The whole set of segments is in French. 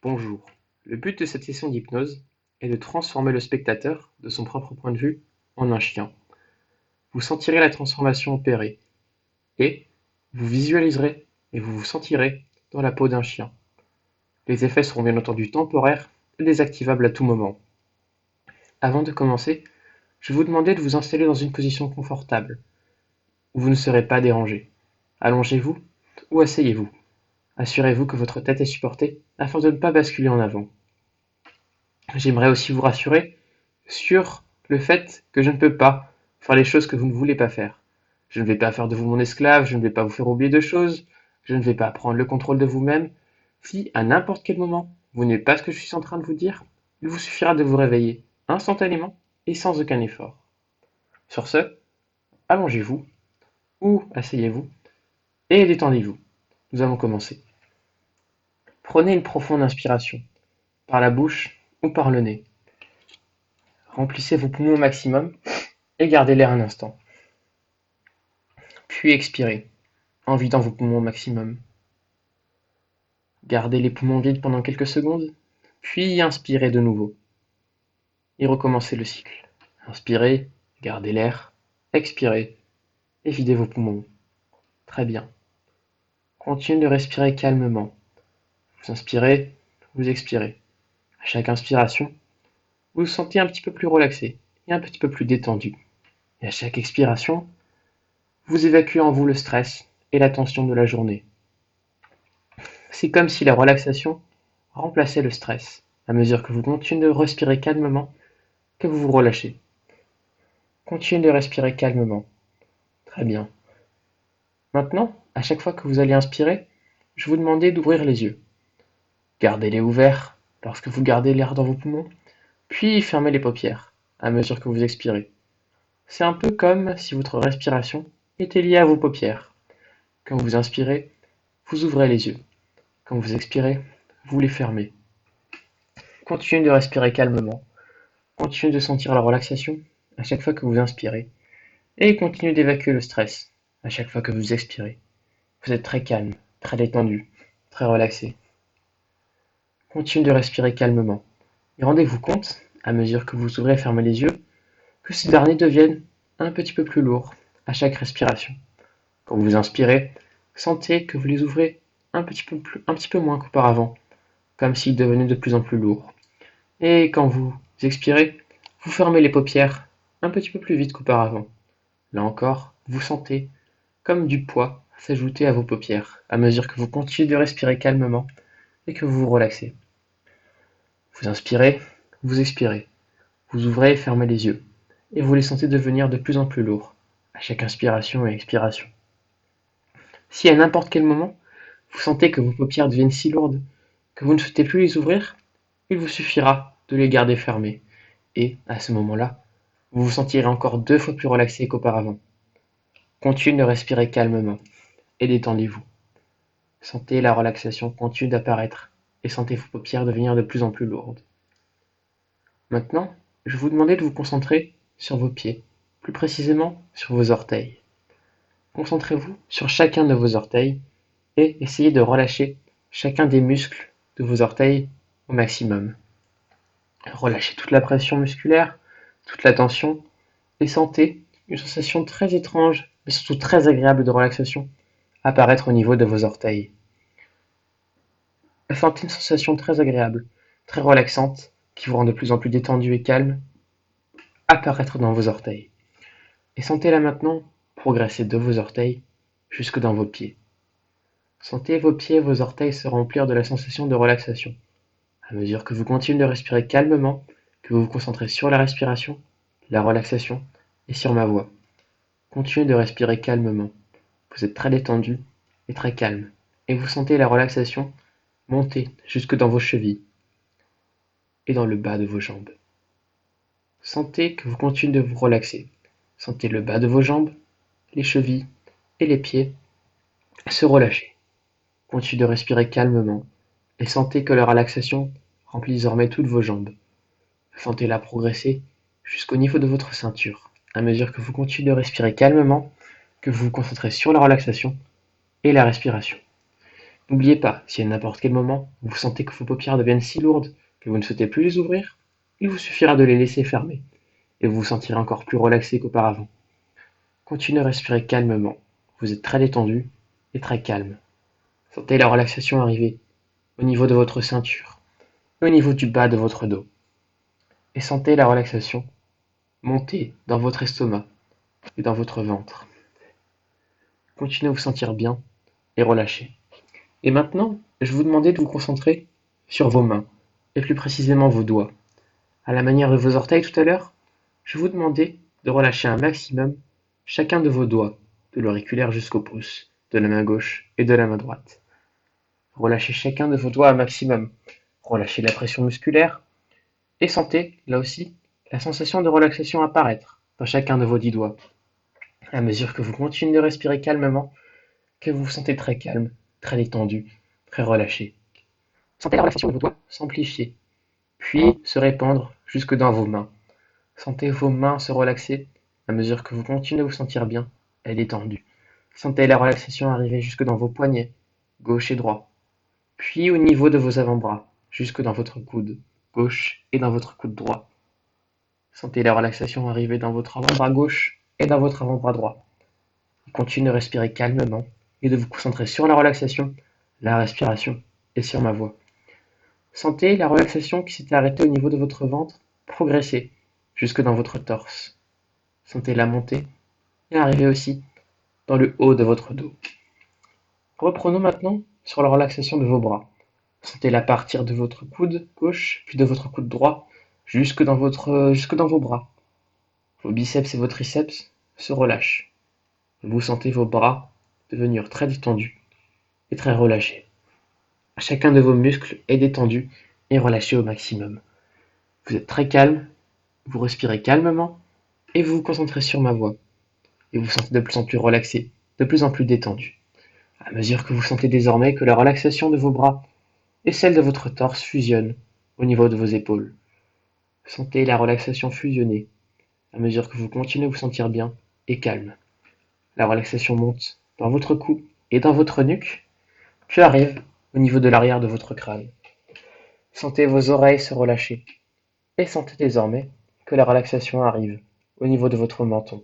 Bonjour. Le but de cette session d'hypnose est de transformer le spectateur, de son propre point de vue, en un chien. Vous sentirez la transformation opérer et vous visualiserez et vous vous sentirez dans la peau d'un chien. Les effets seront bien entendu temporaires et désactivables à tout moment. Avant de commencer, je vais vous demander de vous installer dans une position confortable, où vous ne serez pas dérangé. Allongez-vous ou asseyez-vous. Assurez-vous que votre tête est supportée afin de ne pas basculer en avant. J'aimerais aussi vous rassurer sur le fait que je ne peux pas faire les choses que vous ne voulez pas faire. Je ne vais pas faire de vous mon esclave, je ne vais pas vous faire oublier de choses, je ne vais pas prendre le contrôle de vous-même. Si, à n'importe quel moment, vous n'aimez pas ce que je suis en train de vous dire, il vous suffira de vous réveiller instantanément et sans aucun effort. Sur ce, allongez-vous ou asseyez-vous et détendez-vous. Nous allons commencer. Prenez une profonde inspiration, par la bouche ou par le nez. Remplissez vos poumons au maximum et gardez l'air un instant. Puis expirez, en vidant vos poumons au maximum. Gardez les poumons vides pendant quelques secondes, puis inspirez de nouveau. Et recommencez le cycle. Inspirez, gardez l'air, expirez et videz vos poumons. Très bien. Continuez de respirer calmement. Vous inspirez, vous expirez. À chaque inspiration, vous vous sentez un petit peu plus relaxé et un petit peu plus détendu. Et à chaque expiration, vous évacuez en vous le stress et la tension de la journée. C'est comme si la relaxation remplaçait le stress. À mesure que vous continuez de respirer calmement, que vous vous relâchez. Continuez de respirer calmement. Très bien. Maintenant, à chaque fois que vous allez inspirer, je vous demande d'ouvrir les yeux. Gardez-les ouverts lorsque vous gardez l'air dans vos poumons, puis fermez les paupières à mesure que vous expirez. C'est un peu comme si votre respiration était liée à vos paupières. Quand vous inspirez, vous ouvrez les yeux. Quand vous expirez, vous les fermez. Continuez de respirer calmement. Continuez de sentir la relaxation à chaque fois que vous inspirez. Et continuez d'évacuer le stress à chaque fois que vous expirez. Vous êtes très calme, très détendu, très relaxé. Continuez de respirer calmement. Et rendez-vous compte, à mesure que vous ouvrez et fermez les yeux, que ces derniers deviennent un petit peu plus lourds à chaque respiration. Quand vous inspirez, sentez que vous les ouvrez un petit peu moins qu'auparavant, comme s'ils devenaient de plus en plus lourds. Et quand vous expirez, vous fermez les paupières un petit peu plus vite qu'auparavant. Là encore, vous sentez comme du poids s'ajouter à vos paupières à mesure que vous continuez de respirer calmement et que vous vous relaxez. Vous inspirez, vous expirez, vous ouvrez et fermez les yeux et vous les sentez devenir de plus en plus lourds à chaque inspiration et expiration. Si à n'importe quel moment, vous sentez que vos paupières deviennent si lourdes que vous ne souhaitez plus les ouvrir, il vous suffira de les garder fermées et, à ce moment-là, vous vous sentirez encore 2 fois plus relaxé qu'auparavant. Continuez de respirer calmement et détendez-vous. Sentez la relaxation continue d'apparaître et sentez vos paupières devenir de plus en plus lourdes. Maintenant, je vais vous demander de vous concentrer sur vos pieds, plus précisément sur vos orteils. Concentrez-vous sur chacun de vos orteils et essayez de relâcher chacun des muscles de vos orteils au maximum. Relâchez toute la pression musculaire, toute la tension et sentez une sensation très étrange, mais surtout très agréable de relaxation apparaître au niveau de vos orteils. Sentez une sensation très agréable, très relaxante, qui vous rend de plus en plus détendu et calme, apparaître dans vos orteils. Et sentez-la maintenant progresser de vos orteils jusque dans vos pieds. Sentez vos pieds et vos orteils se remplir de la sensation de relaxation. À mesure que vous continuez de respirer calmement, que vous vous concentrez sur la respiration, la relaxation et sur ma voix. Continuez de respirer calmement. Vous êtes très détendu et très calme. Et vous sentez la relaxation monter jusque dans vos chevilles et dans le bas de vos jambes. Sentez que vous continuez de vous relaxer. Sentez le bas de vos jambes, les chevilles et les pieds se relâcher. Continuez de respirer calmement et sentez que la relaxation remplit désormais toutes vos jambes. Sentez-la progresser jusqu'au niveau de votre ceinture, à mesure que vous continuez de respirer calmement, que vous vous concentrez sur la relaxation et la respiration. N'oubliez pas, si à n'importe quel moment vous sentez que vos paupières deviennent si lourdes que vous ne souhaitez plus les ouvrir, il vous suffira de les laisser fermer et vous vous sentirez encore plus relaxé qu'auparavant. Continuez à respirer calmement. Vous êtes très détendu et très calme. Sentez la relaxation arriver au niveau de votre ceinture et au niveau du bas de votre dos. Et sentez la relaxation monter dans votre estomac et dans votre ventre. Continuez à vous sentir bien et relâché. Et maintenant, je vais vous demander de vous concentrer sur vos mains, et plus précisément vos doigts. À la manière de vos orteils tout à l'heure, je vais vous demander de relâcher un maximum chacun de vos doigts, de l'auriculaire jusqu'au pouce, de la main gauche et de la main droite. Relâchez chacun de vos doigts un maximum. Relâchez la pression musculaire et sentez, là aussi, la sensation de relaxation apparaître dans chacun de vos 10 doigts. À mesure que vous continuez de respirer calmement, que vous vous sentez très calme, très détendu, très relâché. Sentez la relaxation de vos doigts s'amplifier, puis se répandre jusque dans vos mains. Sentez vos mains se relaxer à mesure que vous continuez à vous sentir bien et détendu. Sentez la relaxation arriver jusque dans vos poignets, gauche et droit, puis au niveau de vos avant-bras, jusque dans votre coude gauche et dans votre coude droit. Sentez la relaxation arriver dans votre avant-bras gauche et dans votre avant-bras droit. Continuez de respirer calmement et de vous concentrer sur la relaxation, la respiration et sur ma voix. Sentez la relaxation qui s'était arrêtée au niveau de votre ventre progresser jusque dans votre torse. Sentez-la monter et arriver aussi dans le haut de votre dos. Reprenons maintenant sur la relaxation de vos bras. Sentez-la partir de votre coude gauche, puis de votre coude droit, jusque dans vos bras. Vos biceps et vos triceps se relâchent. Vous sentez vos bras devenir très détendus et très relâchés. Chacun de vos muscles est détendu et relâché au maximum. Vous êtes très calme, vous respirez calmement et vous vous concentrez sur ma voix. Et vous vous sentez de plus en plus relaxé, de plus en plus détendu. À mesure que vous sentez désormais que la relaxation de vos bras et celle de votre torse fusionnent au niveau de vos épaules. Sentez la relaxation fusionner à mesure que vous continuez à vous sentir bien et calme. La relaxation monte dans votre cou et dans votre nuque, puis arrive au niveau de l'arrière de votre crâne. Sentez vos oreilles se relâcher et sentez désormais que la relaxation arrive au niveau de votre menton.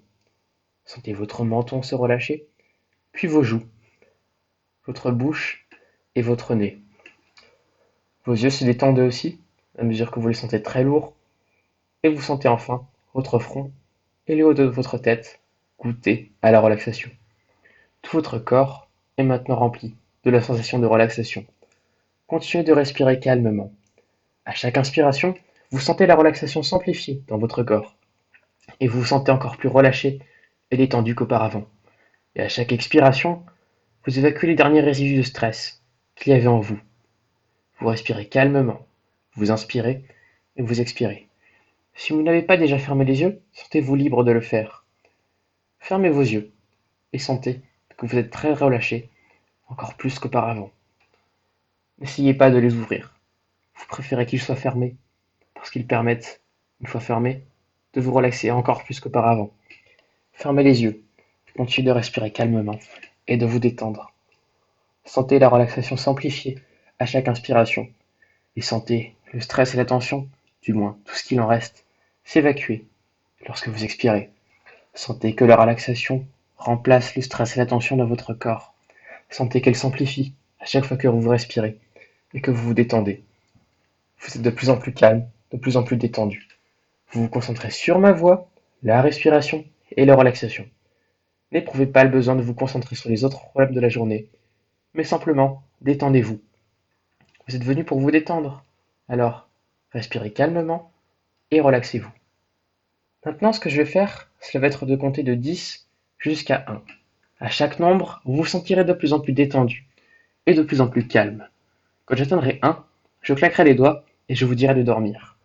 Sentez votre menton se relâcher, puis vos joues, votre bouche et votre nez. Vos yeux se détendent aussi à mesure que vous les sentez très lourds et vous sentez enfin votre front et le haut de votre tête goûter à la relaxation. Tout votre corps est maintenant rempli de la sensation de relaxation. Continuez de respirer calmement. À chaque inspiration, vous sentez la relaxation s'amplifier dans votre corps et vous vous sentez encore plus relâché et détendu qu'auparavant. Et à chaque expiration, vous évacuez les derniers résidus de stress qu'il y avait en vous. Vous respirez calmement, vous inspirez et vous expirez. Si vous n'avez pas déjà fermé les yeux, sentez-vous libre de le faire. Fermez vos yeux et sentez que vous êtes très relâché, encore plus qu'auparavant. N'essayez pas de les ouvrir. Vous préférez qu'ils soient fermés parce qu'ils permettent, une fois fermés, de vous relaxer encore plus qu'auparavant. Fermez les yeux, continuez de respirer calmement et de vous détendre. Sentez la relaxation s'amplifier à chaque inspiration et sentez le stress et la tension, du moins tout ce qu'il en reste, s'évacuer lorsque vous expirez. Sentez que la relaxation remplace le stress et la tension dans votre corps. Sentez qu'elle s'amplifie à chaque fois que vous respirez et que vous vous détendez. Vous êtes de plus en plus calme, de plus en plus détendu. Vous vous concentrez sur ma voix, la respiration et la relaxation. N'éprouvez pas le besoin de vous concentrer sur les autres problèmes de la journée, mais simplement détendez-vous. Vous êtes venu pour vous détendre. Alors, respirez calmement et relaxez-vous. Maintenant, ce que je vais faire, cela va être de compter de 10 jusqu'à 1. À chaque nombre, vous vous sentirez de plus en plus détendu et de plus en plus calme. Quand j'atteindrai 1, je claquerai les doigts et je vous dirai de dormir.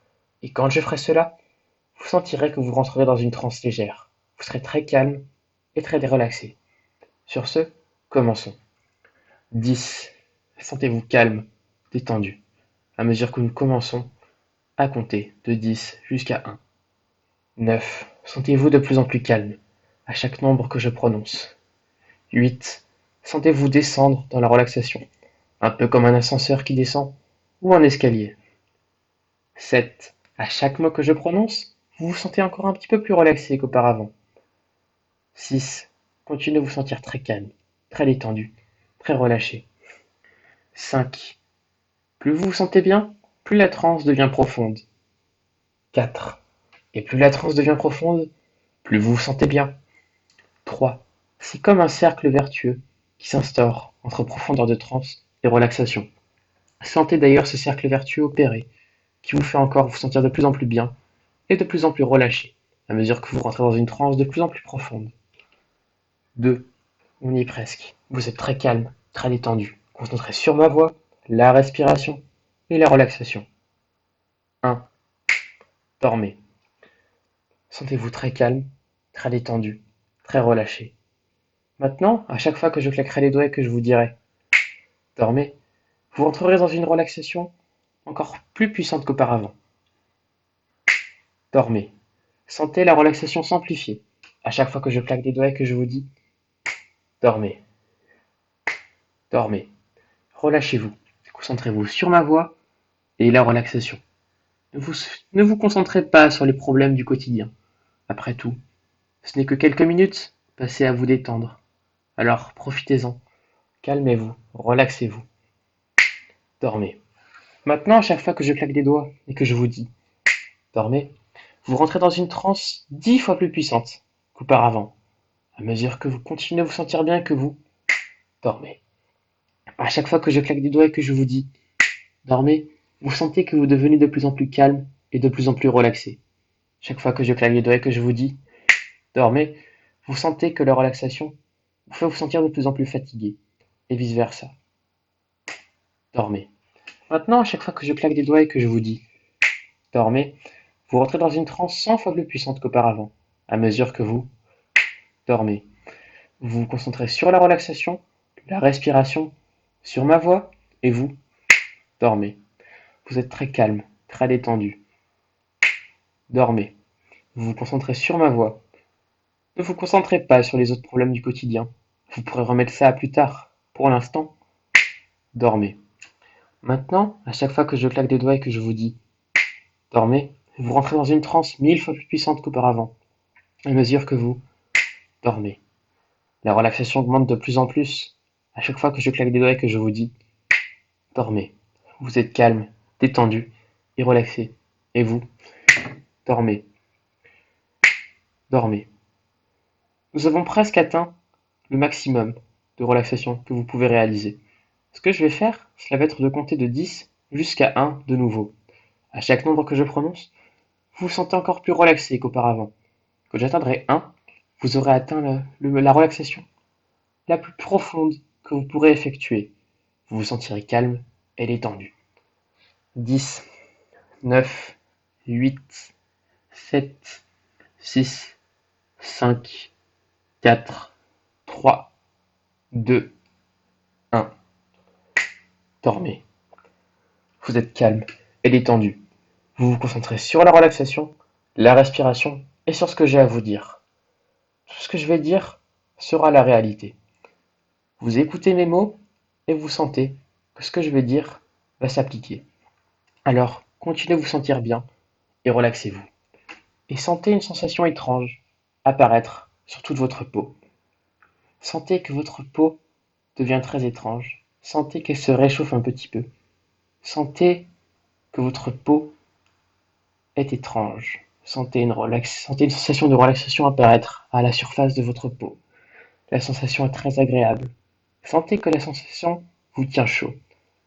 Et quand je ferai cela, vous sentirez que vous rentrerez dans une transe légère. Vous serez très calme et très relaxé. Sur ce, commençons. 10. Sentez-vous calme, détendu, à mesure que nous commençons à compter de 10 jusqu'à 1. 9. Sentez-vous de plus en plus calme à chaque nombre que je prononce. 8. Sentez-vous descendre dans la relaxation un peu comme un ascenseur qui descend ou un escalier. 7. À chaque mot que je prononce, vous vous sentez encore un petit peu plus relaxé qu'auparavant. 6. Continuez de vous sentir très calme, très détendu, très relâché. 5. Plus vous vous sentez bien, plus la transe devient profonde. 4. Et plus la transe devient profonde, plus vous vous sentez bien. 3. C'est comme un cercle vertueux qui s'instaure entre profondeur de transe et relaxation. Sentez d'ailleurs ce cercle vertueux opérer, qui vous fait encore vous sentir de plus en plus bien et de plus en plus relâché, à mesure que vous rentrez dans une transe de plus en plus profonde. 2. On y est presque. Vous êtes très calme, très détendu. Concentrez sur ma voix, la respiration et la relaxation. 1. Dormez. Sentez-vous très calme, très détendu, très relâché. Maintenant, à chaque fois que je claquerai les doigts et que je vous dirai dormez, vous rentrerez dans une relaxation encore plus puissante qu'auparavant. Dormez. Sentez la relaxation s'amplifier à chaque fois que je claque des doigts et que je vous dis dormez, dormez. Relâchez-vous. Concentrez-vous sur ma voix et la relaxation. Ne vous concentrez pas sur les problèmes du quotidien. Après tout, ce n'est que quelques minutes passées à vous détendre. Alors profitez-en. Calmez-vous, relaxez-vous, dormez. Maintenant, à chaque fois que je claque des doigts et que je vous dis dormez, vous rentrez dans une transe 10 fois plus puissante qu'auparavant, à mesure que vous continuez à vous sentir bien et que vous dormez. À chaque fois que je claque des doigts et que je vous dis dormez, vous sentez que vous devenez de plus en plus calme et de plus en plus relaxé. Chaque fois que je claque des doigts et que je vous dis dormez, vous sentez que la relaxation vous fait vous sentir de plus en plus fatigué, et vice-versa. Dormez. Maintenant, à chaque fois que je claque des doigts et que je vous dis dormez, vous rentrez dans une transe 100 fois plus puissante qu'auparavant, à mesure que vous dormez. Vous vous concentrez sur la relaxation, la respiration, sur ma voix, et vous dormez. Vous êtes très calme, très détendu. Dormez. Vous vous concentrez sur ma voix. Ne vous concentrez pas sur les autres problèmes du quotidien. Vous pourrez remettre ça à plus tard. Pour l'instant, dormez. Maintenant, à chaque fois que je claque des doigts et que je vous dis dormez, vous rentrez dans une transe 1000 fois plus puissante qu'auparavant, à mesure que vous dormez. La relaxation augmente de plus en plus à chaque fois que je claque des doigts et que je vous dis dormez. Vous êtes calme, détendu et relaxé. Et vous dormez, dormez. Nous avons presque atteint le maximum de relaxation que vous pouvez réaliser. Ce que je vais faire, cela va être de compter de 10 jusqu'à 1 de nouveau. À chaque nombre que je prononce, vous vous sentez encore plus relaxé qu'auparavant. Quand j'atteindrai 1, vous aurez atteint la relaxation la plus profonde que vous pourrez effectuer. Vous vous sentirez calme et détendu. 10, 9, 8, 7, 6, 5, 4, 3, 2, 1. Dormez. Vous êtes calme et détendu. Vous vous concentrez sur la relaxation, la respiration et sur ce que j'ai à vous dire. Tout ce que je vais dire sera la réalité. Vous écoutez mes mots et vous sentez que ce que je vais dire va s'appliquer. Alors, continuez à vous sentir bien et relaxez-vous. Et sentez une sensation étrange apparaître sur toute votre peau. Sentez que votre peau devient très étrange. Sentez qu'elle se réchauffe un petit peu. Sentez que votre peau est étrange. Sentez une sensation de relaxation apparaître à la surface de votre peau. La sensation est très agréable. Sentez que la sensation vous tient chaud.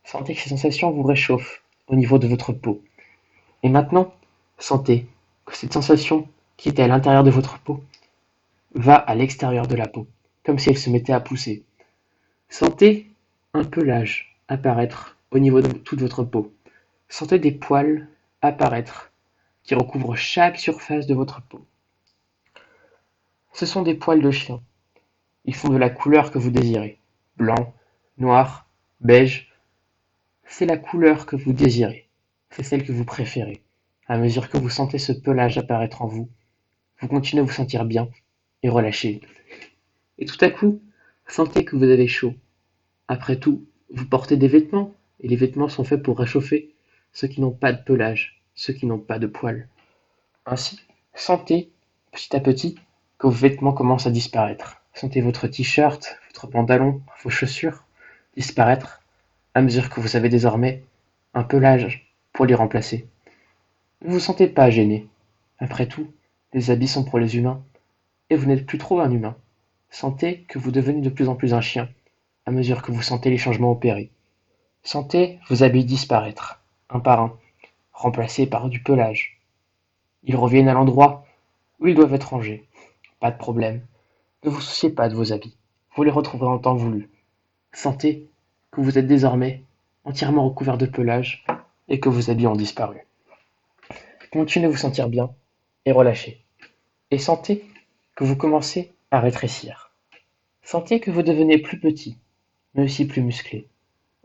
Sentez que ces sensations vous réchauffent au niveau de votre peau. Et maintenant, sentez que cette sensation qui était à l'intérieur de votre peau va à l'extérieur de la peau, comme si elle se mettait à pousser. Sentez un pelage apparaître au niveau de toute votre peau. Sentez des poils apparaître qui recouvrent chaque surface de votre peau. Ce sont des poils de chien. Ils font de la couleur que vous désirez. Blanc, noir, beige. C'est la couleur que vous désirez. C'est celle que vous préférez. À mesure que vous sentez ce pelage apparaître en vous, vous continuez à vous sentir bien et relâché. Et tout à coup, sentez que vous avez chaud. Après tout, Vous portez des vêtements, et les vêtements sont faits pour réchauffer ceux qui n'ont pas de pelage, ceux qui n'ont pas de poils. Ainsi, sentez, petit à petit, que vos vêtements commencent à disparaître. Sentez votre t-shirt, votre pantalon, vos chaussures disparaître à mesure que vous avez désormais un pelage pour les remplacer. Ne vous sentez pas gêné. Après tout, les habits sont pour les humains, et vous n'êtes plus trop un humain. Sentez que vous devenez de plus en plus un chien, à mesure que vous sentez les changements opérer. Sentez vos habits disparaître, un par un, remplacés par du pelage. Ils reviennent à l'endroit où ils doivent être rangés. Pas de problème. Ne vous souciez pas de vos habits. Vous les retrouverez en temps voulu. Sentez que vous êtes désormais entièrement recouvert de pelage et que vos habits ont disparu. Continuez à vous sentir bien et relâchez. Et sentez que vous commencez à rétrécir. Sentez que vous devenez plus petit, mais aussi plus musclé,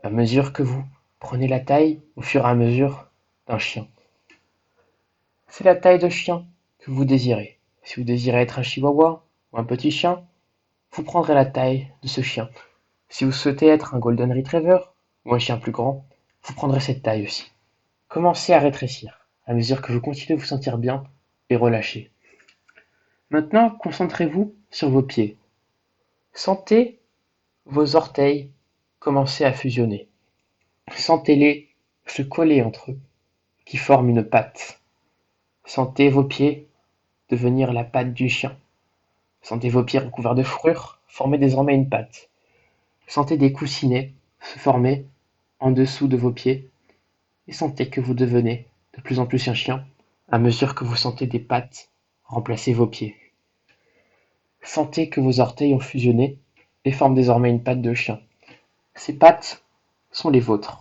à mesure que vous prenez la taille au fur et à mesure d'un chien. C'est la taille de chien que vous désirez. Si vous désirez être un chihuahua ou un petit chien, vous prendrez la taille de ce chien. Si vous souhaitez être un golden retriever ou un chien plus grand, vous prendrez cette taille aussi. Commencez à rétrécir à mesure que vous continuez à vous sentir bien et relâcher. Maintenant, concentrez-vous sur vos pieds. Sentez vos orteils commencer à fusionner. Sentez-les se coller entre eux, qui forment une patte. Sentez vos pieds devenir la patte du chien. Sentez vos pieds recouverts de fourrure former désormais une patte. Sentez des coussinets se former en dessous de vos pieds et sentez que vous devenez de plus en plus un chien à mesure que vous sentez des pattes remplacer vos pieds. Sentez que vos orteils ont fusionné et forment désormais une patte de chien. Ces pattes sont les vôtres.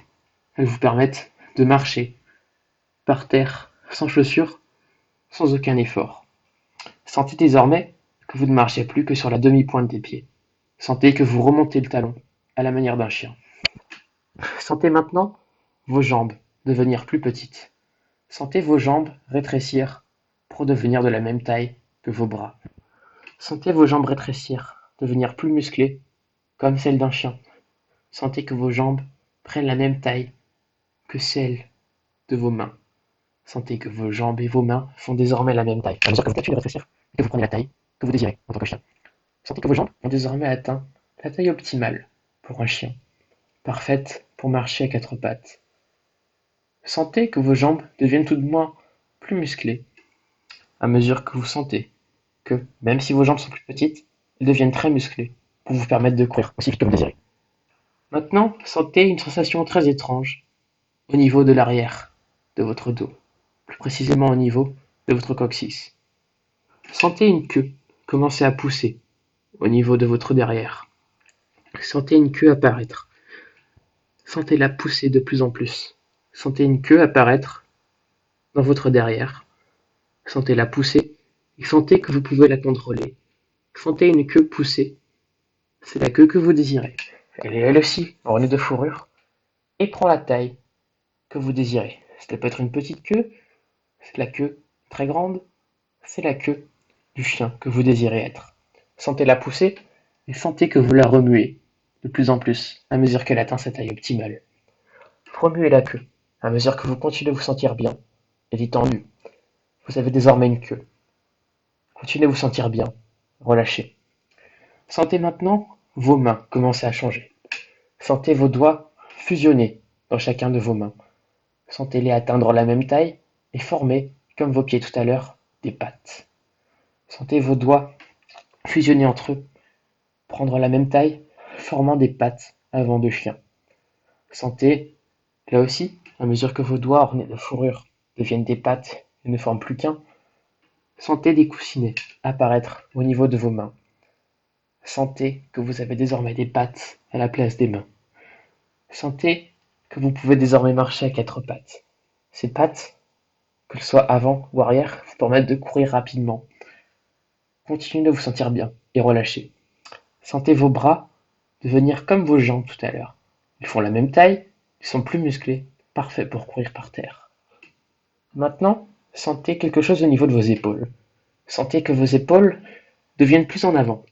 Elles vous permettent de marcher par terre sans chaussures, sans aucun effort. Sentez désormais que vous ne marchez plus que sur la demi-pointe des pieds. Sentez que vous remontez le talon à la manière d'un chien. Sentez maintenant vos jambes devenir plus petites. Sentez vos jambes rétrécir pour devenir de la même taille que vos bras. Sentez vos jambes rétrécir, devenir plus musclées, comme celles d'un chien. Sentez que vos jambes prennent la même taille que celles de vos mains. Sentez que vos jambes et vos mains font désormais la même taille. À mesure que vous continuez de rétrécir et que vous prenez la taille que vous désirez en tant que chien. Sentez que vos jambes ont désormais atteint la taille optimale pour un chien, parfaite pour marcher à quatre pattes. Sentez que vos jambes deviennent tout de moins plus musclées à mesure que vous sentez que, même si vos jambes sont plus petites, elles deviennent très musclées pour vous permettre de courir aussi vite que vous désirez. Maintenant, sentez une sensation très étrange au niveau de l'arrière de votre dos, plus précisément au niveau de votre coccyx. Sentez une queue commencer à pousser au niveau de votre derrière. Sentez une queue apparaître. Sentez-la pousser de plus en plus. Sentez une queue apparaître dans votre derrière. Sentez-la pousser et sentez que vous pouvez la contrôler. Sentez une queue pousser. C'est la queue que vous désirez. Elle est elle aussi ornée de fourrure et prend la taille que vous désirez. Ça peut être une petite queue, c'est la queue très grande, c'est la queue du chien que vous désirez être. Sentez-la pousser et sentez que vous la remuez de plus en plus à mesure qu'elle atteint sa taille optimale. Remuez la queue à mesure que vous continuez à vous sentir bien et détendu. Vous avez désormais une queue. Continuez à vous sentir bien, relâchez. Sentez maintenant vos mains commencer à changer. Sentez vos doigts fusionner dans chacun de vos mains. Sentez-les atteindre la même taille et former, comme vos pieds tout à l'heure, des pattes. Sentez vos doigts fusionner entre eux, prendre la même taille, formant des pattes avant de chien. Sentez, là aussi, à mesure que vos doigts ornés de fourrure deviennent des pattes et ne forment plus qu'un, sentez des coussinets apparaître au niveau de vos mains. Sentez que vous avez désormais des pattes à la place des mains. Sentez que vous pouvez désormais marcher à quatre pattes. Ces pattes, qu'elles soient avant ou arrière, vous permettent de courir rapidement. Continuez de vous sentir bien et relâchez. Sentez vos bras devenir comme vos jambes tout à l'heure. Ils font la même taille, ils sont plus musclés, parfaits pour courir par terre. Maintenant, sentez quelque chose au niveau de vos épaules. Sentez que vos épaules deviennent plus en avant.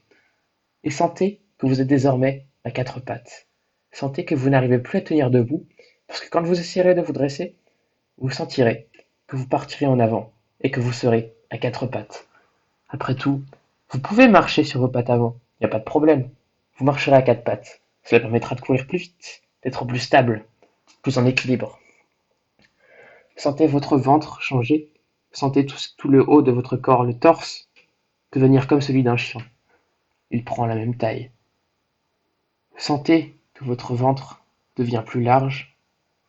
Et sentez que vous êtes désormais à quatre pattes. Sentez que vous n'arrivez plus à tenir debout, parce que quand vous essayerez de vous dresser, vous sentirez que vous partirez en avant et que vous serez à quatre pattes. Après tout, vous pouvez marcher sur vos pattes avant, il n'y a pas de problème. Vous marcherez à quatre pattes. Cela permettra de courir plus vite, d'être plus stable, plus en équilibre. Sentez votre ventre changer. Sentez tout le haut de votre corps, le torse, devenir comme celui d'un chien. Il prend la même taille. Sentez que votre ventre devient plus large,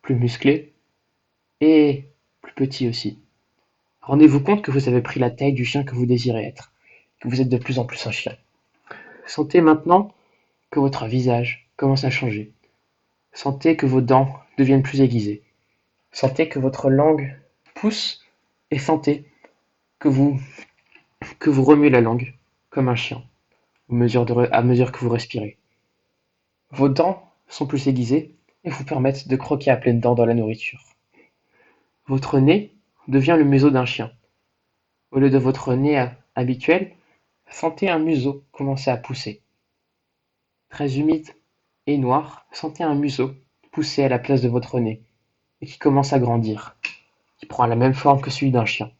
plus musclé et plus petit aussi. Rendez-vous compte que vous avez pris la taille du chien que vous désirez être, que vous êtes de plus en plus un chien. Sentez maintenant que votre visage commence à changer. Sentez que vos dents deviennent plus aiguisées. Sentez que votre langue pousse et sentez que vous, que vous remuez la langue comme un chien à mesure que vous respirez. Vos dents sont plus aiguisées et vous permettent de croquer à pleines dents dans la nourriture. Votre nez devient le museau d'un chien. Au lieu de votre nez habituel, sentez un museau commencer à pousser. Très humide et noir, sentez un museau pousser à la place de votre nez et qui commence à grandir, qui prend la même forme que celui d'un chien.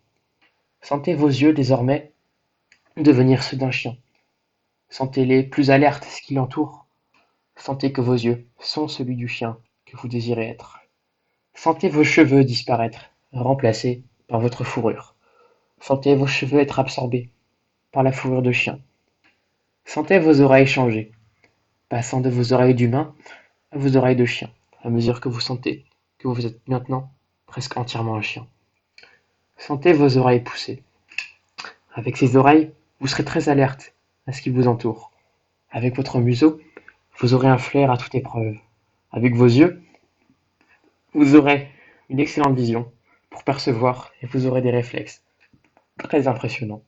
Sentez vos yeux désormais devenir ceux d'un chien. Sentez-les plus alertes à ce qui l'entoure. Sentez que vos yeux sont celui du chien que vous désirez être. Sentez vos cheveux disparaître, remplacés par votre fourrure. Sentez vos cheveux être absorbés par la fourrure de chien. Sentez vos oreilles changer, passant de vos oreilles d'humain à vos oreilles de chien, à mesure que vous sentez que vous êtes maintenant presque entièrement un chien. Sentez vos oreilles pousser. Avec ces oreilles, vous serez très alerte à ce qui vous entoure. Avec votre museau, vous aurez un flair à toute épreuve. Avec vos yeux, vous aurez une excellente vision pour percevoir et vous aurez des réflexes très impressionnants.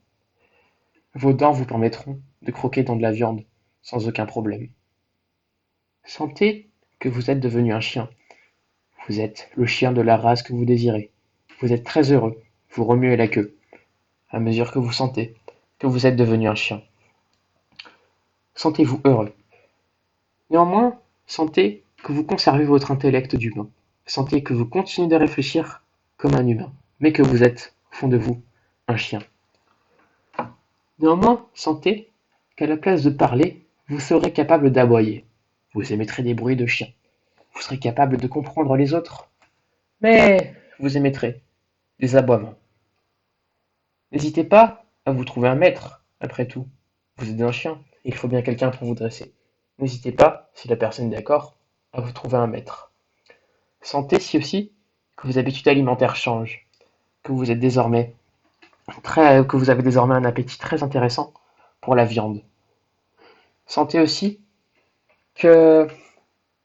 Vos dents vous permettront de croquer dans de la viande sans aucun problème. Sentez que vous êtes devenu un chien. Vous êtes le chien de la race que vous désirez. Vous êtes très heureux. Vous remuez la queue à mesure que vous sentez que vous êtes devenu un chien. Sentez-vous heureux. Néanmoins, sentez que vous conservez votre intellect d'humain. Sentez que vous continuez de réfléchir comme un humain, mais que vous êtes, au fond de vous, un chien. Néanmoins, sentez qu'à la place de parler, vous serez capable d'aboyer. Vous émettrez des bruits de chien. Vous serez capable de comprendre les autres, mais vous émettrez des aboiements. N'hésitez pas à vous trouver un maître, après tout. Vous êtes un chien, et il faut bien quelqu'un pour vous dresser. N'hésitez pas, si la personne est d'accord, à vous trouver un maître. Sentez si aussi que vos habitudes alimentaires changent, que vous êtes désormais que vous avez désormais un appétit très intéressant pour la viande. Sentez aussi que,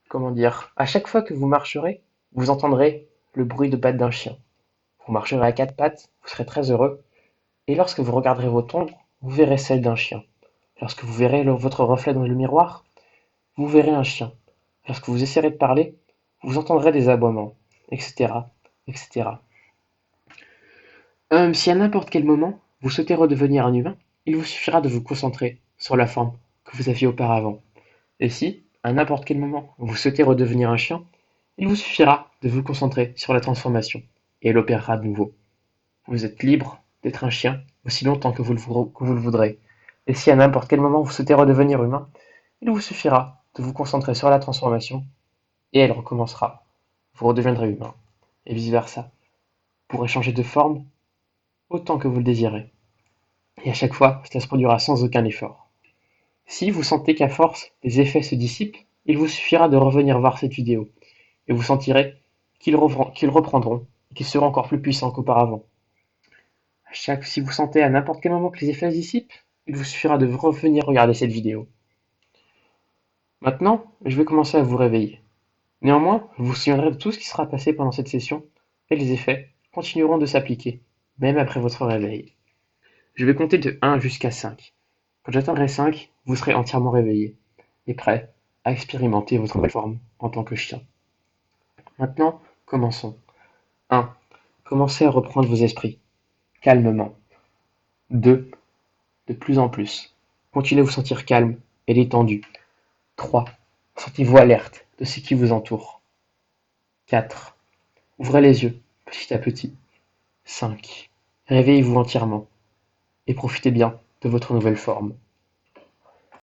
comment dire, à chaque fois que vous marcherez, vous entendrez le bruit de pattes d'un chien. Vous marcherez à quatre pattes, vous serez très heureux, et lorsque vous regarderez votre ombre, vous verrez celle d'un chien. Lorsque vous verrez votre reflet dans le miroir, vous verrez un chien. Lorsque vous essaierez de parler, vous entendrez des aboiements, etc., etc. Si à n'importe quel moment, vous souhaitez redevenir un humain, il vous suffira de vous concentrer sur la forme que vous aviez auparavant. Et si, à n'importe quel moment, vous souhaitez redevenir un chien, il vous suffira de vous concentrer sur la transformation, et elle opérera de nouveau. Vous êtes libre d'être un chien aussi longtemps que vous le voudrez. Et si à n'importe quel moment vous souhaitez redevenir humain, il vous suffira de vous concentrer sur la transformation, et elle recommencera. Vous redeviendrez humain, et vice-versa. Vous pourrez changer de forme autant que vous le désirez. Et à chaque fois, cela se produira sans aucun effort. Si vous sentez qu'à force, les effets se dissipent, il vous suffira de revenir voir cette vidéo, et vous sentirez qu'ils reprendront, et qu'ils seront encore plus puissants qu'auparavant. Si vous sentez à n'importe quel moment que les effets se dissipent, il vous suffira de revenir regarder cette vidéo. Maintenant, je vais commencer à vous réveiller. Néanmoins, vous vous souviendrez de tout ce qui sera passé pendant cette session, et les effets continueront de s'appliquer, même après votre réveil. Je vais compter de 1 jusqu'à 5. Quand j'atteindrai 5, vous serez entièrement réveillé, et prêt à expérimenter votre nouvelle forme en tant que chien. Maintenant, commençons. 1. Commencez à reprendre vos esprits, calmement. 2. De plus en plus. Continuez à vous sentir calme et détendu. 3. Sentez-vous alerte de ce qui vous entoure. 4. Ouvrez les yeux, petit à petit. 5. Réveillez-vous entièrement et profitez bien de votre nouvelle forme.